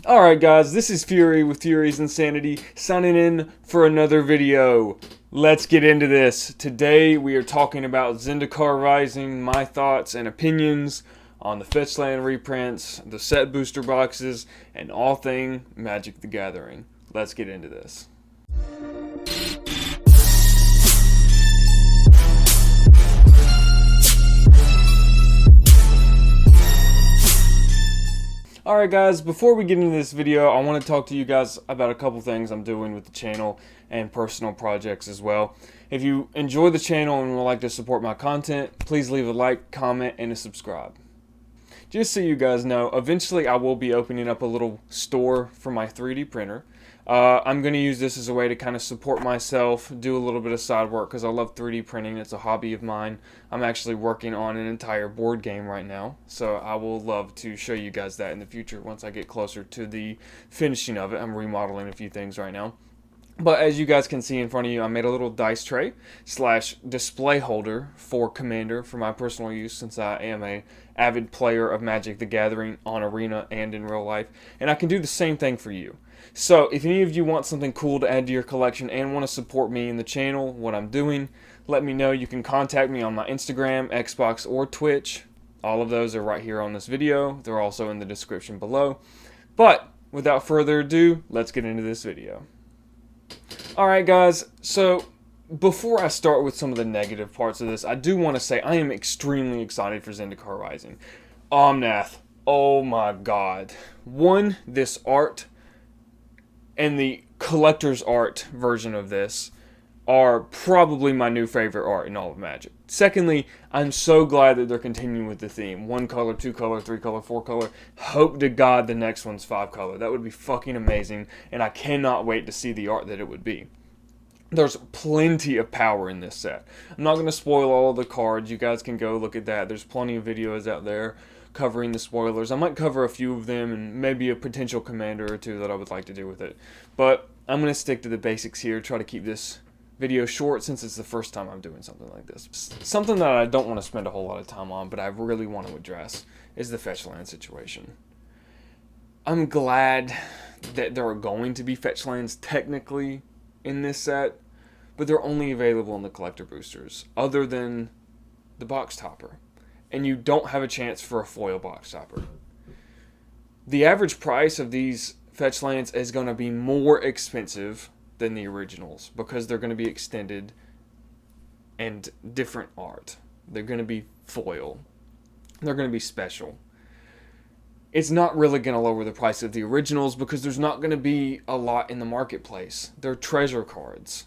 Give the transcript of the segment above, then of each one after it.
Alright guys, this is Fury with Fury's Insanity, signing in for another video. Let's get into this. Today we are talking about Zendikar Rising, my thoughts and opinions on the Fetchland reprints, the set booster boxes, and all thing Magic the Gathering. Let's get into this. Alright guys, before we get into this video, I want to talk to you guys about a couple things I'm doing with the channel and personal projects as well. If you enjoy the channel and would like to support my content, please leave a like, comment, and a subscribe. Just so you guys know, eventually I will be opening up a little store for my 3D printer. I'm going to use this as a way to kind of support myself, do a little bit of side work because I love 3D printing. It's a hobby of mine. I'm actually working on an entire board game right now, so I will love to show you guys that in the future once I get closer to the finishing of it. I'm remodeling a few things right now. But as you guys can see in front of you, I made a little dice tray / display holder for Commander for my personal use, since I am a avid player of Magic the Gathering on Arena and in real life. And I can do the same thing for you. So if any of you want something cool to add to your collection and want to support me in the channel, what I'm doing, let me know. You can contact me on my Instagram, Xbox, or Twitch. All of those are right here on this video. They're also in the description below. But without further ado, let's get into this video. Alright guys, so before I start with some of the negative parts of this, I do want to say I am extremely excited for Zenikar Rising. Omnath, oh my god. One, this art and the collector's art version of this are probably my new favorite art in all of Magic. Secondly, I'm so glad that they're continuing with the theme. 1 color, 2 color, 3 color, 4 color. Hope to God the next one's 5 color. That would be fucking amazing, and I cannot wait to see the art that it would be. There's plenty of power in this set. I'm not going to spoil all of the cards. You guys can go look at that. There's plenty of videos out there covering the spoilers. I might cover a few of them and maybe a potential commander or two that I would like to do with it. But I'm going to stick to the basics here, try to keep this video short since it's the first time I'm doing something like this. Something that I don't want to spend a whole lot of time on, but I really want to address, is the Fetchlands situation. I'm glad that there are going to be Fetchlands technically in this set, but they're only available in the collector boosters, other than the box topper. And you don't have a chance for a foil box topper. The average price of these Fetchlands is going to be more expensive than the originals because they're going to be extended and different art. They're going to be foil. They're going to be special. It's not really going to lower the price of the originals because there's not going to be a lot in the marketplace. They're treasure cards.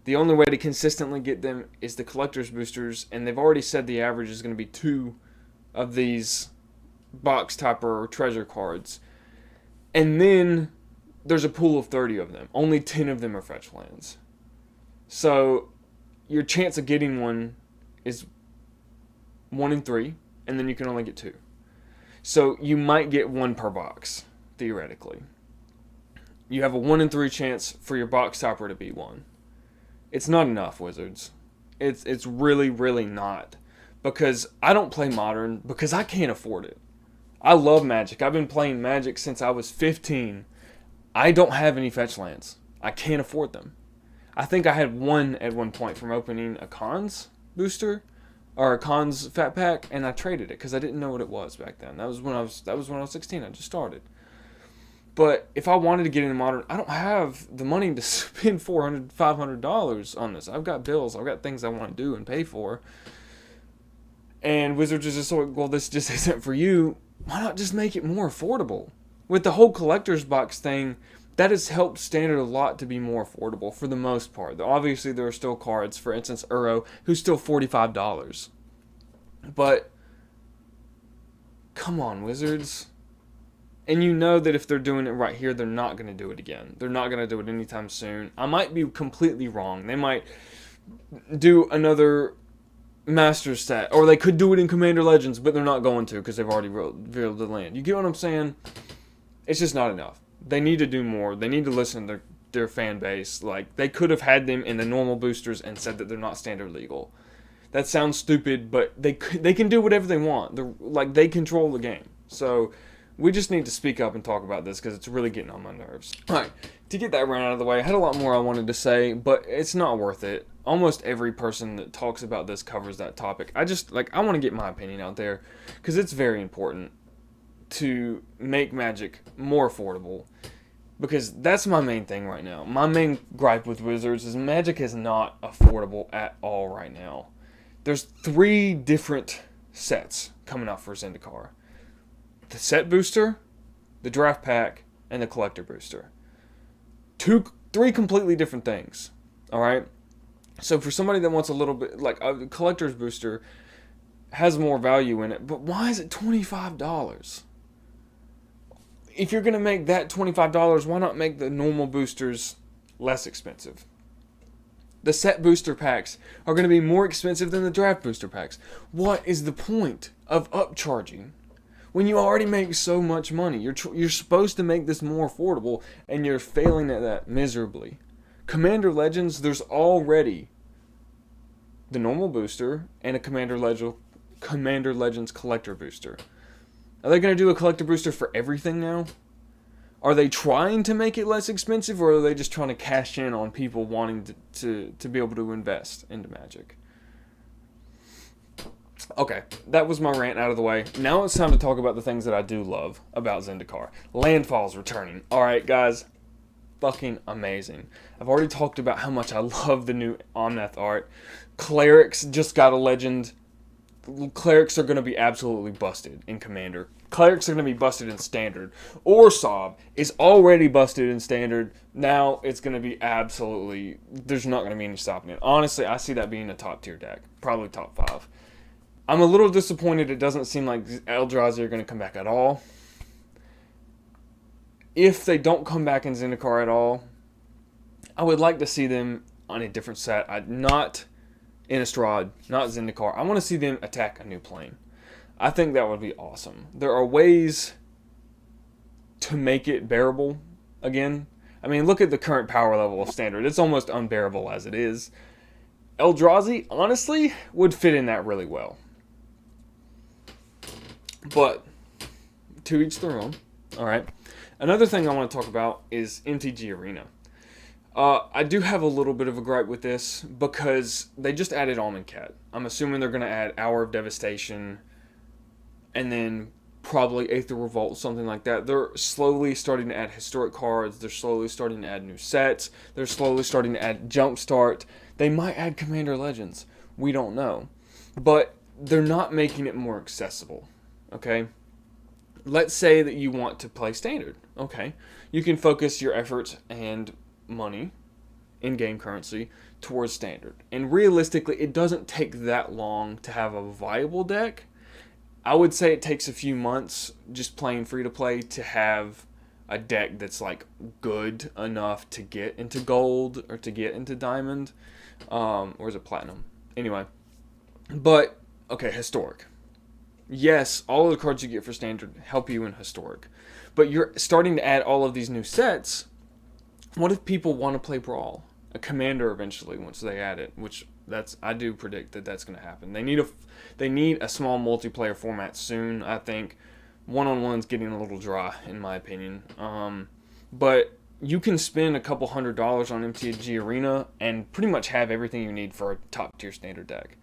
The only way to consistently get them is the collector's boosters, and they've already said the average is going to be 2 of these box topper or treasure cards. And then there's a pool of 30 of them. Only 10 of them are Fetchlands. So your chance of getting one is 1 in 3, and then you can only get 2. So you might get 1 per box, theoretically. You have a 1 in 3 chance for your box topper to be 1. It's not enough, Wizards. It's really, really not. Because I don't play Modern because I can't afford it. I love Magic. I've been playing Magic since I was 15. I don't have any Fetchlands. I can't afford them. I think I had 1 at one point from opening a Cons booster or a Cons Fat Pack, and I traded it because I didn't know what it was back then. That was when I was 16. I just started. But if I wanted to get into Modern, I don't have the money to spend $400, $500 on this. I've got bills. I've got things I want to do and pay for. And Wizards is just like, well, this just isn't for you. Why not just make it more affordable? With the whole collector's box thing, that has helped Standard a lot to be more affordable for the most part. Obviously, there are still cards, for instance, Uro, who's still $45. But, come on, Wizards. And you know that if they're doing it right here, they're not going to do it again. They're not going to do it anytime soon. I might be completely wrong. They might do another Master set, or they could do it in Commander Legends, but they're not going to because they've already revealed the land. You get what I'm saying? It's just not enough. They need to do more. They need to listen to their fan base. Like, they could have had them in the normal boosters and said that they're not standard legal. That sounds stupid, but they can do whatever they want. They control the game. So We just need to speak up and talk about this because it's really getting on my nerves. Alright, to get that rant out of the way, I had a lot more I wanted to say, but it's not worth it. Almost every person that talks about this covers that topic. I want to get my opinion out there because it's very important to make Magic more affordable, because that's my main thing right now. My main gripe with Wizards is Magic is not affordable at all right now. There's 3 different sets coming out for Zendikar. The set booster, the draft pack, and the collector booster. 3 completely different things. Alright? So for somebody that wants a little bit, like a collector's booster has more value in it, but why is it $25? If you're going to make that $25, why not make the normal boosters less expensive? The set booster packs are going to be more expensive than the draft booster packs. What is the point of upcharging when you already make so much money? You're supposed to make this more affordable, and you're failing at that miserably. Commander Legends, there's already the normal booster and a Commander Legends collector booster. Are they going to do a collector booster for everything now? Are they trying to make it less expensive, or are they just trying to cash in on people wanting to be able to invest into Magic? Okay, that was my rant out of the way. Now it's time to talk about the things that I do love about Zendikar. Landfall's returning. Alright, guys. Fucking amazing. I've already talked about how much I love the new Omnath art. Clerics just got a legend. Clerics are going to be absolutely busted in Commander. Clerics are going to be busted in Standard. Orsob is already busted in Standard. Now it's going to be absolutely... There's not going to be any stopping it. Honestly, I see that being a top tier deck. Probably top 5. I'm a little disappointed it doesn't seem like Eldrazi are going to come back at all. If they don't come back in Zendikar at all, I would like to see them on a different set. Not Innistrad, not Zendikar. I want to see them attack a new plane. I think that would be awesome. There are ways to make it bearable again. I mean, look at the current power level of Standard. It's almost unbearable as it is. Eldrazi, honestly, would fit in that really well. But, to each their own. Alright. Another thing I want to talk about is MTG Arena. I do have a little bit of a gripe with this because they just added Almond Cat. I'm assuming they're going to add Hour of Devastation and then probably Aether Revolt, something like that. They're slowly starting to add historic cards. They're slowly starting to add new sets. They're slowly starting to add Jumpstart. They might add Commander Legends. We don't know. But they're not making it more accessible. Okay? Let's say that you want to play Standard. Okay. You can focus your efforts and money, in-game currency, towards Standard. And realistically, it doesn't take that long to have a viable deck. I would say it takes a few months just playing free-to-play to have a deck that's like good enough to get into gold or to get into diamond. Or is it platinum? Anyway. But, okay, historic. Yes, all of the cards you get for Standard help you in historic. But you're starting to add all of these new sets. What if people want to play Brawl? A Commander eventually, once they add it, which I do predict that that's going to happen. They need a small multiplayer format soon, I think. One-on-one's getting a little dry, in my opinion. But you can spend a couple $100 on MTG Arena and pretty much have everything you need for a top-tier Standard deck.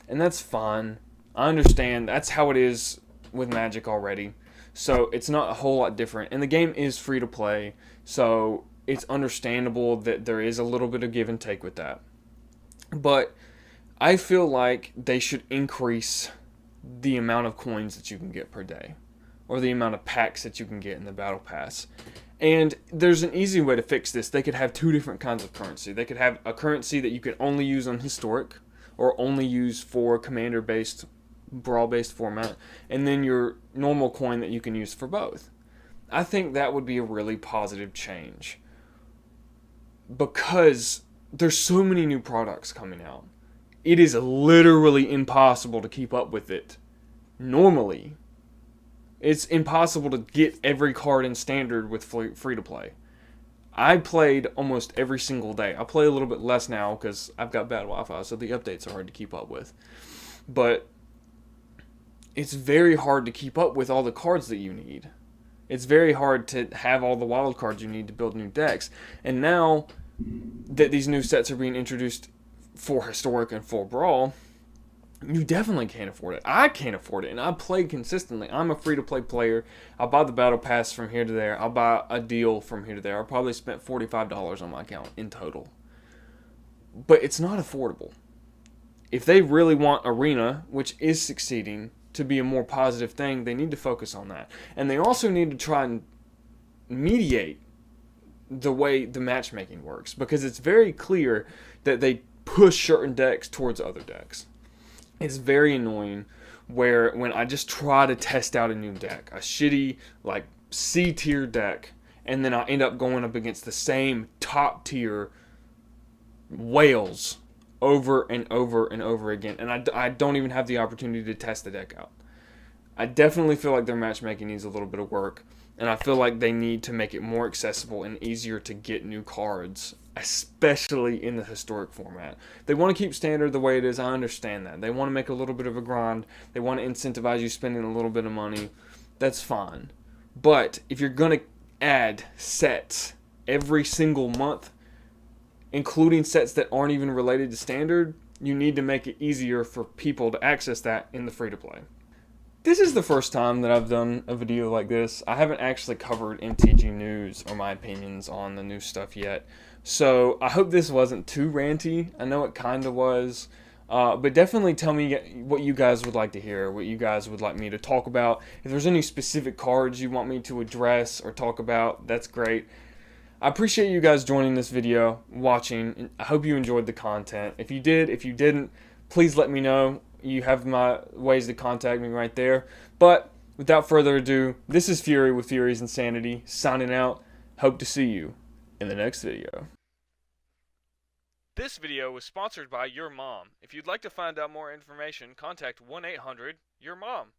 And that's fine. I understand. That's how it is with Magic already. So it's not a whole lot different. And the game is free to play. So it's understandable that there is a little bit of give and take with that. But I feel like they should increase the amount of coins that you can get per day. Or the amount of packs that you can get in the Battle Pass. And there's an easy way to fix this. They could have 2 different kinds of currency. They could have a currency that you can only use on Historic. Or only use for Commander-based, Brawl-based format. And then your normal coin that you can use for both. I think that would be a really positive change. Because there's so many new products coming out. It is literally impossible to keep up with it. Normally. It's impossible to get every card in Standard with free-to-play. I played almost every single day. I play a little bit less now because I've got bad Wi-Fi, so the updates are hard to keep up with. But it's very hard to keep up with all the cards that you need. It's very hard to have all the wild cards you need to build new decks. And now that these new sets are being introduced for Historic and for Brawl, you definitely can't afford it. I can't afford it, and I play consistently. I'm a free-to-play player. I'll buy the battle pass from here to there. I'll buy a deal from here to there. I probably spent $45 on my account in total. But it's not affordable. If they really want Arena, which is succeeding, to be a more positive thing, they need to focus on that. And they also need to try and mediate the way the matchmaking works, because it's very clear that they push certain decks towards other decks. It's very annoying where when I just try to test out a new deck, a shitty, like, C tier deck, and then I end up going up against the same top tier whales over and over and over again, and I don't even have the opportunity to test the deck out. I definitely feel like their matchmaking needs a little bit of work, and I feel like they need to make it more accessible and easier to get new cards, especially in the Historic format. They want to keep Standard the way it is. I understand that. They want to make a little bit of a grind. They want to incentivize you spending a little bit of money. That's fine. But if you're going to add sets every single month, including sets that aren't even related to Standard, you need to make it easier for people to access that in the free-to-play. This is the first time that I've done a video like this. I haven't actually covered MTG news or my opinions on the new stuff yet. So I hope this wasn't too ranty. I know it kind of was. But definitely tell me what you guys would like to hear, what you guys would like me to talk about. If there's any specific cards you want me to address or talk about, that's great. I appreciate you guys joining this video, watching. I hope you enjoyed the content. If you did, if you didn't, please let me know. You have my ways to contact me right there. But without further ado, this is Fury with Fury's Insanity, signing out. Hope to see you in the next video. This video was sponsored by Your Mom. If you'd like to find out more information, contact 1-800-YOUR-MOM.